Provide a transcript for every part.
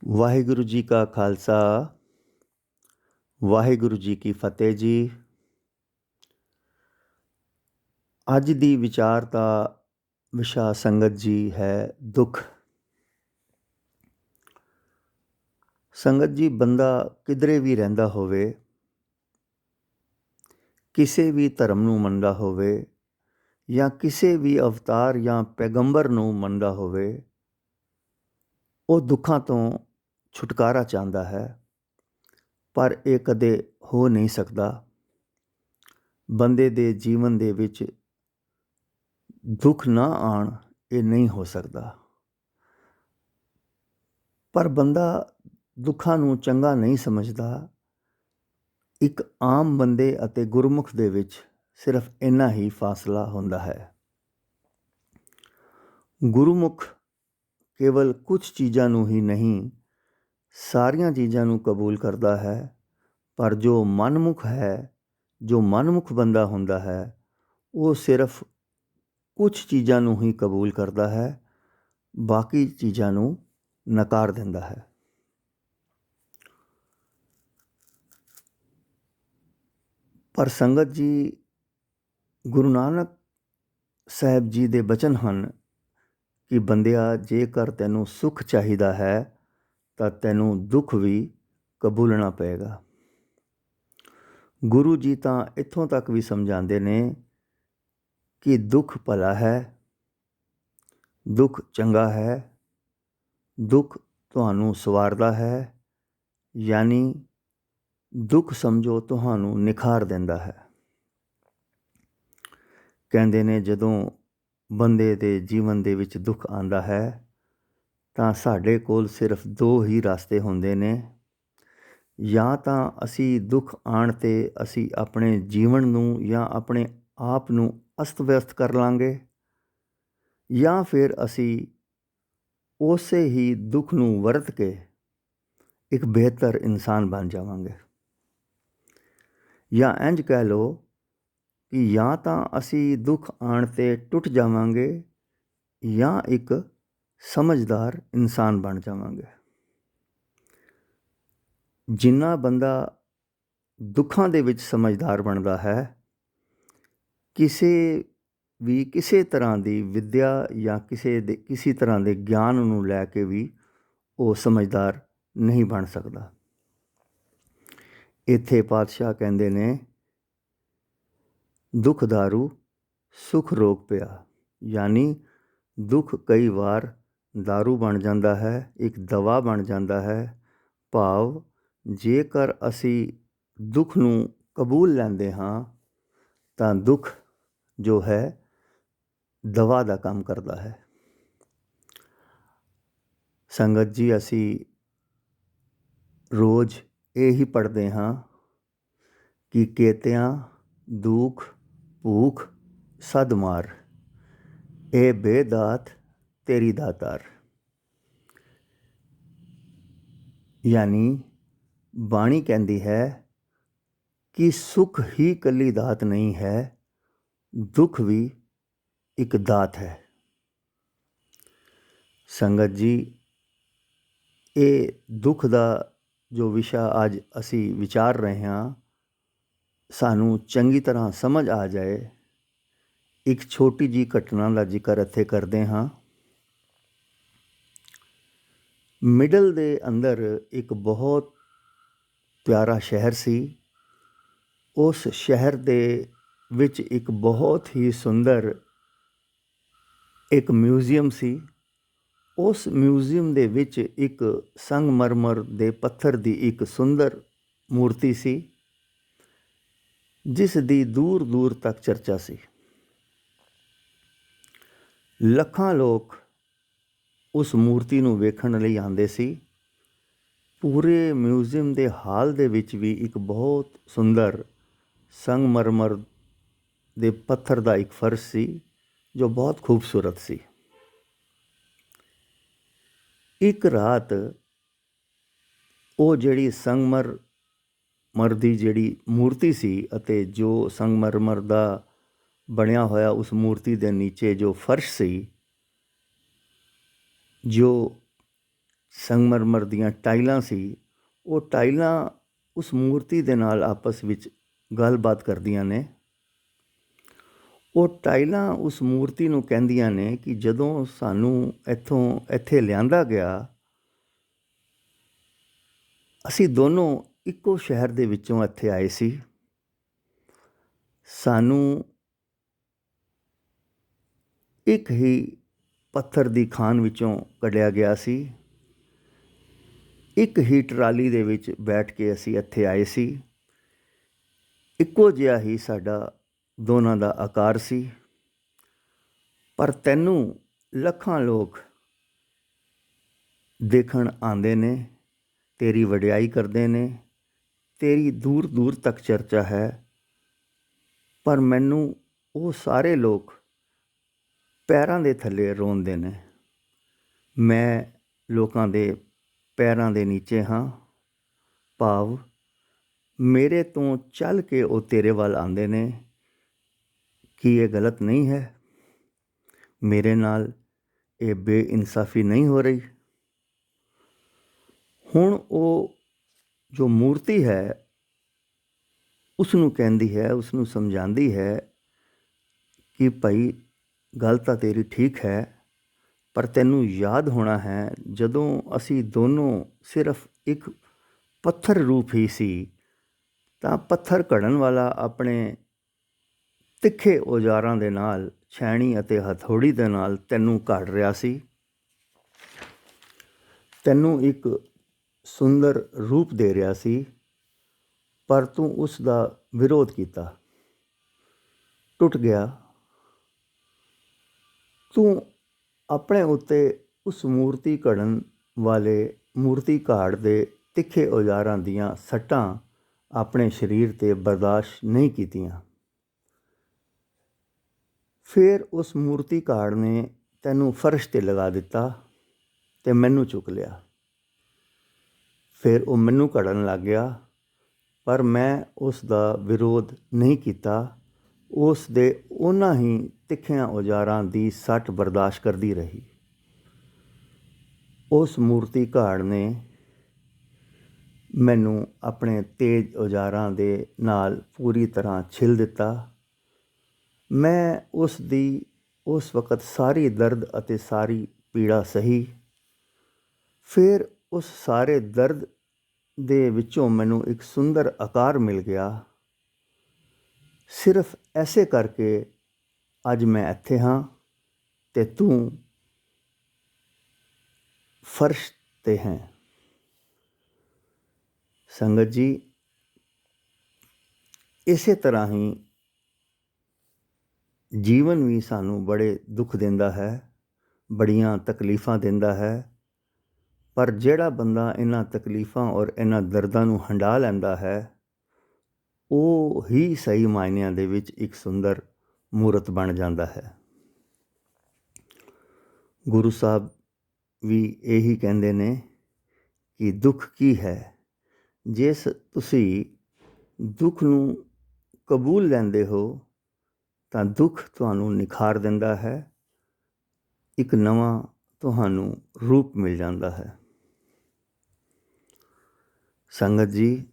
ਵਾਹਿਗੁਰੂ ਜੀ ਕਾ ਖਾਲਸਾ ਵਾਹਿਗੁਰੂ ਜੀ ਕੀ ਫਤਿਹ ਜੀ। ਅੱਜ ਦੀ ਵਿਚਾਰ ਦਾ ਵਿਸ਼ਾ ਸੰਗਤ ਜੀ ਹੈ ਦੁੱਖ। ਸੰਗਤ ਜੀ, ਬੰਦਾ ਕਿਧਰੇ ਵੀ ਰਹਿੰਦਾ ਹੋਵੇ, ਕਿਸੇ ਵੀ ਧਰਮ ਨੂੰ ਮੰਨਦਾ ਹੋਵੇ ਜਾਂ ਕਿਸੇ ਵੀ ਅਵਤਾਰ ਜਾਂ ਪੈਗੰਬਰ ਨੂੰ ਮੰਨਦਾ ਹੋਵੇ, ਉਹ ਦੁੱਖਾਂ ਤੋਂ ਛੁਟਕਾਰਾ ਚਾਹੁੰਦਾ ਹੈ, ਪਰ ਇਹ ਕਦੇ ਹੋ ਨਹੀਂ ਸਕਦਾ। ਬੰਦੇ ਦੇ ਜੀਵਨ ਦੇ ਵਿੱਚ ਦੁੱਖ ਨਾ ਆਉਣ, ਇਹ ਨਹੀਂ ਹੋ ਸਕਦਾ। ਪਰ ਬੰਦਾ ਦੁੱਖਾਂ ਨੂੰ ਚੰਗਾ ਨਹੀਂ ਸਮਝਦਾ। ਇੱਕ ਆਮ ਬੰਦੇ ਅਤੇ ਗੁਰਮੁਖ ਦੇ ਵਿੱਚ ਸਿਰਫ ਇੰਨਾ ਹੀ ਫਾਸਲਾ ਹੁੰਦਾ ਹੈ। ਗੁਰਮੁਖ ਕੇਵਲ ਕੁਝ ਚੀਜ਼ਾਂ ਨੂੰ ਹੀ ਨਹੀਂ, ਸਾਰੀਆਂ ਚੀਜ਼ਾਂ ਨੂੰ ਕਬੂਲ ਕਰਦਾ ਹੈ। ਪਰ ਜੋ ਮਨਮੁਖ ਹੈ, ਜੋ ਮਨਮੁਖ ਬੰਦਾ ਹੁੰਦਾ ਹੈ, ਉਹ ਸਿਰਫ ਕੁਝ ਚੀਜ਼ਾਂ ਨੂੰ ਹੀ ਕਬੂਲ ਕਰਦਾ ਹੈ, ਬਾਕੀ ਚੀਜ਼ਾਂ ਨੂੰ ਨਕਾਰ ਦਿੰਦਾ ਹੈ। ਪਰ ਸੰਗਤ ਜੀ, ਗੁਰੂ ਨਾਨਕ ਸਾਹਿਬ ਜੀ ਦੇ ਬਚਨ ਹਨ ਕਿ ਬੰਦਿਆ, ਜੇਕਰ ਤੈਨੂੰ ਸੁੱਖ ਚਾਹੀਦਾ ਹੈ ਤਾਂ ਤੈਨੂੰ ਦੁੱਖ ਵੀ ਕਬੂਲਣਾ ਪਏਗਾ। ਗੁਰੂ ਜੀ ਤਾਂ ਇੱਥੋਂ ਤੱਕ ਵੀ ਸਮਝਾਉਂਦੇ ਨੇ ਕਿ ਦੁੱਖ ਭਲਾ ਹੈ, ਦੁੱਖ ਚੰਗਾ ਹੈ, ਦੁੱਖ ਤੁਹਾਨੂੰ ਸਵਾਰਦਾ ਹੈ, ਯਾਨੀ ਦੁੱਖ ਸਮਝੋ ਤੁਹਾਨੂੰ ਨਿਖਾਰ ਦਿੰਦਾ ਹੈ। ਕਹਿੰਦੇ ਨੇ ਜਦੋਂ ਬੰਦੇ ਦੇ ਜੀਵਨ ਦੇ ਵਿੱਚ ਦੁੱਖ ਆਉਂਦਾ ਹੈ ਤਾਂ ਸਾਡੇ ਕੋਲ ਸਿਰਫ ਦੋ ਹੀ ਰਸਤੇ ਹੁੰਦੇ ਨੇ। ਜਾਂ ਤਾਂ ਅਸੀਂ ਦੁੱਖ ਆਉਣ 'ਤੇ ਅਸੀਂ ਆਪਣੇ ਜੀਵਨ ਨੂੰ ਜਾਂ ਆਪਣੇ ਆਪ ਨੂੰ ਅਸਤ ਵਿਅਸਤ ਕਰ ਲਾਂਗੇ, ਜਾਂ ਫਿਰ ਅਸੀਂ ਉਸੇ ਹੀ ਦੁੱਖ ਨੂੰ ਵਰਤ ਕੇ ਇੱਕ ਬਿਹਤਰ ਇਨਸਾਨ ਬਣ ਜਾਵਾਂਗੇ। ਜਾਂ ਇੰਝ ਕਹਿ ਲਓ ਕਿ ਜਾਂ ਤਾਂ ਅਸੀਂ ਦੁੱਖ ਆਉਣ 'ਤੇ ਟੁੱਟ ਜਾਵਾਂਗੇ ਜਾਂ ਇੱਕ ਸਮਝਦਾਰ ਇਨਸਾਨ ਬਣ ਜਾਵਾਂਗੇ। ਜਿੰਨਾ ਬੰਦਾ ਦੁੱਖਾਂ ਦੇ ਵਿੱਚ ਸਮਝਦਾਰ ਬਣਦਾ ਹੈ, ਕਿਸੇ ਤਰ੍ਹਾਂ ਦੀ ਵਿੱਦਿਆ ਜਾਂ ਕਿਸੇ ਤਰ੍ਹਾਂ ਦੇ ਗਿਆਨ ਨੂੰ ਲੈ ਕੇ ਵੀ ਉਹ ਸਮਝਦਾਰ ਨਹੀਂ ਬਣ ਸਕਦਾ। ਇੱਥੇ ਪਾਤਸ਼ਾਹ ਕਹਿੰਦੇ ਨੇ, ਦੁੱਖ ਦਾਰੂ ਸੁੱਖ ਰੋਗ ਪਿਆ, ਯਾਨੀ ਦੁੱਖ ਕਈ ਵਾਰ ਦਾਰੂ ਬਣ ਜਾਂਦਾ ਹੈ, ਇੱਕ ਦਵਾ ਬਣ ਜਾਂਦਾ ਹੈ। ਭਾਵ ਜੇਕਰ ਅਸੀਂ ਦੁੱਖ ਨੂੰ ਕਬੂਲ ਲੈਂਦੇ ਹਾਂ ਤਾਂ ਦੁੱਖ ਜੋ ਹੈ ਦਵਾ ਦਾ ਕੰਮ ਕਰਦਾ ਹੈ। ਸੰਗਤ ਜੀ, ਅਸੀਂ ਰੋਜ਼ ਇਹ ਹੀ ਪੜ੍ਹਦੇ ਹਾਂ ਕਿ ਕੇਤਿਆਂ ਦੁੱਖ ਭੂਖ ਸਦ ਮਾਰ, ਇਹ ਬੇਦਾਤ ਤੇਰੀ ਦਾਤਾਰ। ਯਾਨੀ ਬਾਣੀ ਕਹਿੰਦੀ ਹੈ ਕਿ ਸੁੱਖ ਹੀ ਇਕੱਲੀ ਦਾਤ ਨਹੀਂ ਹੈ, ਦੁੱਖ ਵੀ ਇੱਕ ਦਾਤ ਹੈ। ਸੰਗਤ ਜੀ, ਇਹ ਦੁੱਖ ਦਾ ਜੋ ਵਿਸ਼ਾ ਅੱਜ ਅਸੀਂ ਵਿਚਾਰ ਰਹੇ ਹਾਂ, ਸਾਨੂੰ ਚੰਗੀ ਤਰ੍ਹਾਂ ਸਮਝ ਆ ਜਾਏ। ਇੱਕ ਛੋਟੀ ਜਿਹੀ ਘਟਨਾ ਦਾ ਜ਼ਿਕਰ ਇੱਥੇ ਕਰਦੇ ਹਾਂ। ਮਿਡਲ ਦੇ ਅੰਦਰ ਇੱਕ ਬਹੁਤ ਪਿਆਰਾ ਸ਼ਹਿਰ ਸੀ। ਉਸ ਸ਼ਹਿਰ ਦੇ ਵਿੱਚ ਇੱਕ ਬਹੁਤ ਹੀ ਸੁੰਦਰ ਇੱਕ ਮਿਊਜ਼ੀਅਮ ਸੀ। ਉਸ ਮਿਊਜ਼ੀਅਮ ਦੇ ਵਿੱਚ ਇੱਕ ਸੰਗਮਰਮਰ ਦੇ ਪੱਥਰ ਦੀ ਇੱਕ ਸੁੰਦਰ ਮੂਰਤੀ ਸੀ, ਜਿਸ ਦੀ ਦੂਰ ਦੂਰ ਤੱਕ ਚਰਚਾ ਸੀ। ਲੱਖਾਂ ਲੋਕ ਉਸ ਮੂਰਤੀ ਨੂੰ ਵੇਖਣ ਲਈ ਆਉਂਦੇ ਸੀ। ਪੂਰੇ ਮਿਊਜ਼ੀਅਮ ਦੇ ਹਾਲ ਦੇ ਵਿੱਚ ਵੀ ਇੱਕ ਬਹੁਤ ਸੁੰਦਰ ਸੰਗਮਰਮਰ ਦੇ ਪੱਥਰ ਦਾ ਇੱਕ ਫਰਸ਼ ਸੀ, ਜੋ ਬਹੁਤ ਖੂਬਸੂਰਤ ਸੀ। ਇੱਕ ਰਾਤ ਉਹ ਜਿਹੜੀ ਸੰਗਮਰਮਰ ਦੀ ਜਿਹੜੀ ਮੂਰਤੀ ਸੀ ਅਤੇ ਜੋ ਸੰਗਮਰਮਰ ਦਾ ਬਣਿਆ ਹੋਇਆ ਉਸ ਮੂਰਤੀ ਦੇ ਨੀਚੇ ਜੋ ਫਰਸ਼ ਸੀ, ਜੋ ਸੰਗਮਰਮਰ ਦੀਆਂ ਟਾਈਲਾਂ ਸੀ, ਉਹ ਟਾਈਲਾਂ ਉਸ ਮੂਰਤੀ ਦੇ ਨਾਲ ਆਪਸ ਵਿੱਚ ਗੱਲਬਾਤ ਕਰਦੀਆਂ ਨੇ। ਉਹ ਟਾਈਲਾਂ ਉਸ ਮੂਰਤੀ ਨੂੰ ਕਹਿੰਦੀਆਂ ਨੇ ਕਿ ਜਦੋਂ ਸਾਨੂੰ ਇੱਥੇ ਲਿਆਂਦਾ ਗਿਆ, ਅਸੀਂ ਦੋਨੋਂ ਇੱਕੋ ਸ਼ਹਿਰ ਦੇ ਵਿੱਚੋਂ ਇੱਥੇ ਆਏ ਸੀ। ਸਾਨੂੰ ਇੱਕ ਹੀ ਪੱਥਰ ਦੀ ਖਾਨ ਵਿੱਚੋਂ ਕੱਢਿਆ ਗਿਆ ਸੀ। ਇੱਕ ਹੀ ਟਰਾਲੀ ਦੇ ਵਿੱਚ ਬੈਠ ਕੇ ਅਸੀਂ ਇੱਥੇ ਆਏ ਸੀ। ਇੱਕੋ ਜਿਹਾ ਹੀ ਸਾਡਾ ਦੋਨਾਂ ਦਾ ਆਕਾਰ ਸੀ। ਪਰ ਤੈਨੂੰ ਲੱਖਾਂ ਲੋਕ ਦੇਖਣ ਆਉਂਦੇ ਨੇ, ਤੇਰੀ ਵਡਿਆਈ ਕਰਦੇ ਨੇ, ਤੇਰੀ ਦੂਰ ਦੂਰ ਤੱਕ ਚਰਚਾ ਹੈ। ਪਰ ਮੈਨੂੰ ਉਹ ਸਾਰੇ ਲੋਕ ਪੈਰਾਂ ਦੇ ਥੱਲੇ ਰੋਂਦੇ ਨੇ। ਮੈਂ ਲੋਕਾਂ ਦੇ ਪੈਰਾਂ ਦੇ ਨੀਚੇ ਹਾਂ, ਭਾਵ ਮੇਰੇ ਤੋਂ ਚੱਲ ਕੇ ਉਹ ਤੇਰੇ ਵੱਲ ਆਉਂਦੇ ਨੇ। ਕੀ ਇਹ ਗਲਤ ਨਹੀਂ ਹੈ? ਮੇਰੇ ਨਾਲ ਇਹ ਬੇਇਨਸਾਫੀ ਨਹੀਂ ਹੋ ਰਹੀ? ਹੁਣ ਉਹ ਜੋ ਮੂਰਤੀ ਹੈ, ਉਸ ਨੂੰ ਕਹਿੰਦੀ ਹੈ, ਉਸ ਨੂੰ ਸਮਝਾਉਂਦੀ ਹੈ ਕਿ ਭਾਈ ਗੱਲ ਤਾਂ ਤੇਰੀ ਠੀਕ ਹੈ, ਪਰ ਤੈਨੂੰ ਯਾਦ ਹੋਣਾ ਹੈ ਜਦੋਂ ਅਸੀਂ ਦੋਨੋਂ ਸਿਰਫ ਇੱਕ ਪੱਥਰ ਰੂਪ ਹੀ ਸੀ, ਤਾਂ ਪੱਥਰ ਘੜਨ ਵਾਲਾ ਆਪਣੇ ਤਿੱਖੇ ਔਜ਼ਾਰਾਂ ਦੇ ਨਾਲ, ਛੈਣੀ ਅਤੇ ਹਥੌੜੀ ਦੇ ਨਾਲ ਤੈਨੂੰ ਘੜ ਰਿਹਾ ਸੀ। ਤੈਨੂੰ ਇੱਕ ਸੁੰਦਰ ਰੂਪ ਦੇ ਰਿਹਾ ਸੀ, ਪਰ ਤੂੰ ਉਸ ਦਾ ਵਿਰੋਧ ਕੀਤਾ, ਟੁੱਟ ਗਿਆ। ਤੂੰ ਆਪਣੇ ਉੱਤੇ ਉਸ ਮੂਰਤੀ ਘੜਨ ਵਾਲੇ ਮੂਰਤੀਕਾਰ ਦੇ ਤਿੱਖੇ ਔਜ਼ਾਰਾਂ ਦੀਆਂ ਸੱਟਾਂ ਆਪਣੇ ਸਰੀਰ 'ਤੇ ਬਰਦਾਸ਼ਤ ਨਹੀਂ ਕੀਤੀਆਂ। ਫਿਰ ਉਸ ਮੂਰਤੀਕਾਰ ਨੇ ਤੈਨੂੰ ਫਰਸ਼ 'ਤੇ ਲਗਾ ਦਿੱਤਾ ਅਤੇ ਮੈਨੂੰ ਚੁੱਕ ਲਿਆ। ਫਿਰ ਉਹ ਮੈਨੂੰ ਘੜਨ ਲੱਗ ਗਿਆ, ਪਰ ਮੈਂ ਉਸ ਦਾ ਵਿਰੋਧ ਨਹੀਂ ਕੀਤਾ। ਉਸ ਦੇ ਉਹਨਾਂ ਹੀ ਤਿੱਖਿਆਂ ਔਜ਼ਾਰਾਂ ਦੀ ਸੱਟ ਬਰਦਾਸ਼ਤ ਕਰਦੀ ਰਹੀ। ਉਸ ਮੂਰਤੀਕਾਰ ਨੇ ਮੈਨੂੰ ਆਪਣੇ ਤੇਜ਼ ਔਜ਼ਾਰਾਂ ਦੇ ਨਾਲ ਪੂਰੀ ਤਰ੍ਹਾਂ ਛਿੱਲ ਦਿੱਤਾ। ਮੈਂ ਉਸ ਦੀ ਉਸ ਵਕਤ ਸਾਰੀ ਦਰਦ ਅਤੇ ਸਾਰੀ ਪੀੜਾ ਸਹੀ। ਫਿਰ ਉਸ ਸਾਰੇ ਦਰਦ ਦੇ ਵਿੱਚੋਂ ਮੈਨੂੰ ਇੱਕ ਸੁੰਦਰ ਆਕਾਰ ਮਿਲ ਗਿਆ। ਸਿਰਫ ਐਸੇ ਕਰਕੇ ਅੱਜ ਮੈਂ ਇੱਥੇ ਹਾਂ ਅਤੇ ਤੂੰ ਫਰਸ਼ 'ਤੇ ਹੈ। ਸੰਗਤ ਜੀ, ਇਸੇ ਤਰ੍ਹਾਂ ਹੀ ਜੀਵਨ ਵੀ ਸਾਨੂੰ ਬੜੇ ਦੁੱਖ ਦਿੰਦਾ ਹੈ, ਬੜੀਆਂ ਤਕਲੀਫਾਂ ਦਿੰਦਾ ਹੈ। ਪਰ ਜਿਹੜਾ ਬੰਦਾ ਇਹਨਾਂ ਤਕਲੀਫਾਂ ਔਰ ਇਹਨਾਂ ਦਰਦਾਂ ਨੂੰ ਹੰਢਾ ਲੈਂਦਾ ਹੈ, ਉਹ ਹੀ ਸਹੀ ਮਾਇਨਿਆਂ ਦੇ ਵਿੱਚ ਇੱਕ ਸੁੰਦਰ ਮੂਰਤ ਬਣ ਜਾਂਦਾ ਹੈ। ਗੁਰੂ ਸਾਹਿਬ ਵੀ ਇਹੀ ਕਹਿੰਦੇ ਨੇ ਕਿ ਦੁੱਖ ਕੀ ਹੈ? ਜਿਸ ਤੁਸੀਂ ਦੁੱਖ ਨੂੰ ਕਬੂਲ ਲੈਂਦੇ ਹੋ ਤਾਂ ਦੁੱਖ ਤੁਹਾਨੂੰ ਨਿਖਾਰ ਦਿੰਦਾ ਹੈ, ਇੱਕ ਨਵਾਂ ਤੁਹਾਨੂੰ ਰੂਪ ਮਿਲ ਜਾਂਦਾ ਹੈ। ਸੰਗਤ ਜੀ,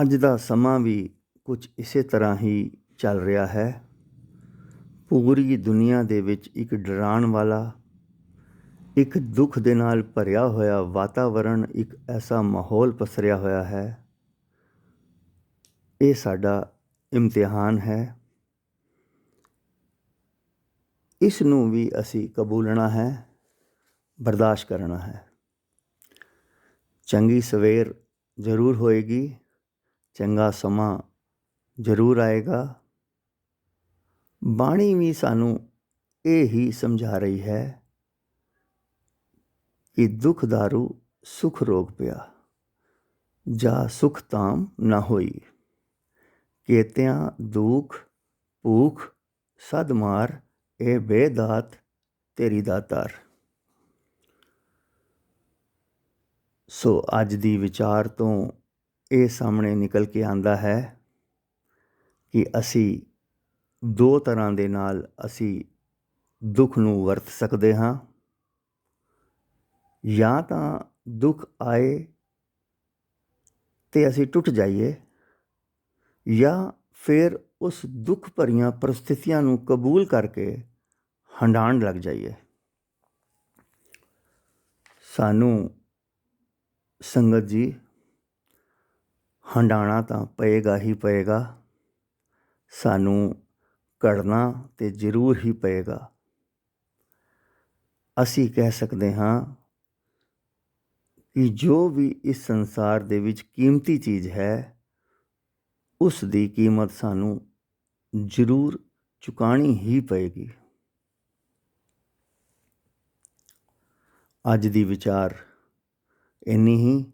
ਅੱਜ ਦਾ ਸਮਾਂ ਵੀ ਕੁਝ ਇਸੇ ਤਰ੍ਹਾਂ ਹੀ ਚੱਲ ਰਿਹਾ ਹੈ। ਪੂਰੀ ਦੁਨੀਆ ਦੇ ਵਿੱਚ ਇੱਕ ਡਰਾਉਣ ਵਾਲਾ, ਇੱਕ ਦੁੱਖ ਦੇ ਨਾਲ ਭਰਿਆ ਹੋਇਆ ਵਾਤਾਵਰਣ, ਇੱਕ ਐਸਾ ਮਾਹੌਲ ਪਸਰਿਆ ਹੋਇਆ ਹੈ। ਇਹ ਸਾਡਾ ਇਮਤਿਹਾਨ ਹੈ। ਇਸ ਨੂੰ ਵੀ ਅਸੀਂ ਕਬੂਲਣਾ ਹੈ, ਬਰਦਾਸ਼ਤ ਕਰਨਾ ਹੈ। ਚੰਗੀ ਸਵੇਰ ਜ਼ਰੂਰ ਹੋਏਗੀ, ਚੰਗਾ ਸਮਾਂ ਜ਼ਰੂਰ ਆਏਗਾ। ਬਾਣੀ ਵੀ ਸਾਨੂੰ ਇਹ ਹੀ ਸਮਝਾ ਰਹੀ ਹੈ ਕਿ ਦੁੱਖ ਦਾਰੂ ਸੁਖ ਰੋਗ ਪਿਆ, ਜਾ ਸੁਖ ਤਾਮ ਨਾ ਹੋਈ। ਕੇਤਿਆਂ ਦੁੱਖ ਭੂਖ ਸਦ ਮਾਰ, ਇਹ ਬੇਦਾਤ ਤੇਰੀ ਦਾਤਾਰ। ਸੋ ਅੱਜ ਦੀ ਵਿਚਾਰ ਤੋਂ ਇਹ ਸਾਹਮਣੇ ਨਿਕਲ ਕੇ ਆਉਂਦਾ ਹੈ ਕਿ ਅਸੀਂ ਦੋ ਤਰ੍ਹਾਂ ਦੇ ਨਾਲ ਅਸੀਂ ਦੁੱਖ ਨੂੰ ਵਰਤ ਸਕਦੇ ਹਾਂ। ਜਾਂ ਤਾਂ ਦੁੱਖ ਆਏ ਤੇ ਅਸੀਂ ਟੁੱਟ ਜਾਈਏ, ਜਾਂ ਫਿਰ ਉਸ ਦੁੱਖ ਭਰੀਆਂ ਪਰਿਸਥਿਤੀਆਂ ਨੂੰ ਕਬੂਲ ਕਰਕੇ ਹੰਡਾਉਣ ਲੱਗ ਜਾਈਏ। ਸਾਨੂੰ ਸੰਗਤ ਜੀ ਹੰਡਾਉਣਾ ਤਾਂ ਪਏਗਾ ਹੀ ਪਏਗਾ, ਸਾਨੂੰ ਘੜਨਾ ਤੇ ਜ਼ਰੂਰ ਹੀ ਪਏਗਾ। ਅਸੀਂ ਕਹਿ ਸਕਦੇ ਹਾਂ ਕਿ ਜੋ ਵੀ ਇਸ ਸੰਸਾਰ ਦੇ ਵਿੱਚ ਕੀਮਤੀ ਚੀਜ਼ ਹੈ, ਉਸ ਦੀ ਕੀਮਤ ਸਾਨੂੰ ਜ਼ਰੂਰ ਚੁਕਾਣੀ ਹੀ ਪਏਗੀ। ਅੱਜ ਦੀ ਵਿਚਾਰ ਇੰਨੀ ਹੀ।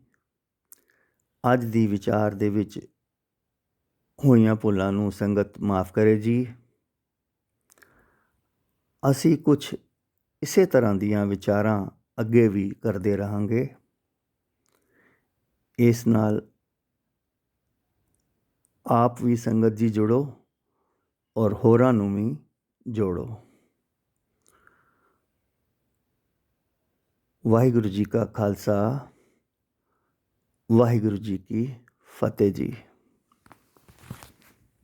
ਅੱਜ ਦੀ ਵਿਚਾਰ ਦੇ ਵਿੱਚ ਹੋਈਆਂ ਭੁੱਲਾਂ ਨੂੰ ਸੰਗਤ ਮਾਫ਼ ਕਰੇ ਜੀ। ਅਸੀਂ ਕੁਛ ਇਸੇ ਤਰ੍ਹਾਂ ਦੀਆਂ ਵਿਚਾਰਾਂ ਅੱਗੇ ਵੀ ਕਰਦੇ ਰਹਾਂਗੇ। ਇਸ ਨਾਲ ਆਪ ਵੀ ਸੰਗਤ ਜੀ ਜੁੜੋ ਔਰ ਹੋਰਾਂ ਨੂੰ ਵੀ ਜੋੜੋ। ਵਾਹਿਗੁਰੂ ਜੀ ਕਾ ਖਾਲਸਾ, ਵਾਹਿਗੁਰੂ ਜੀ ਕੀ ਫਤਿਹ ਜੀ।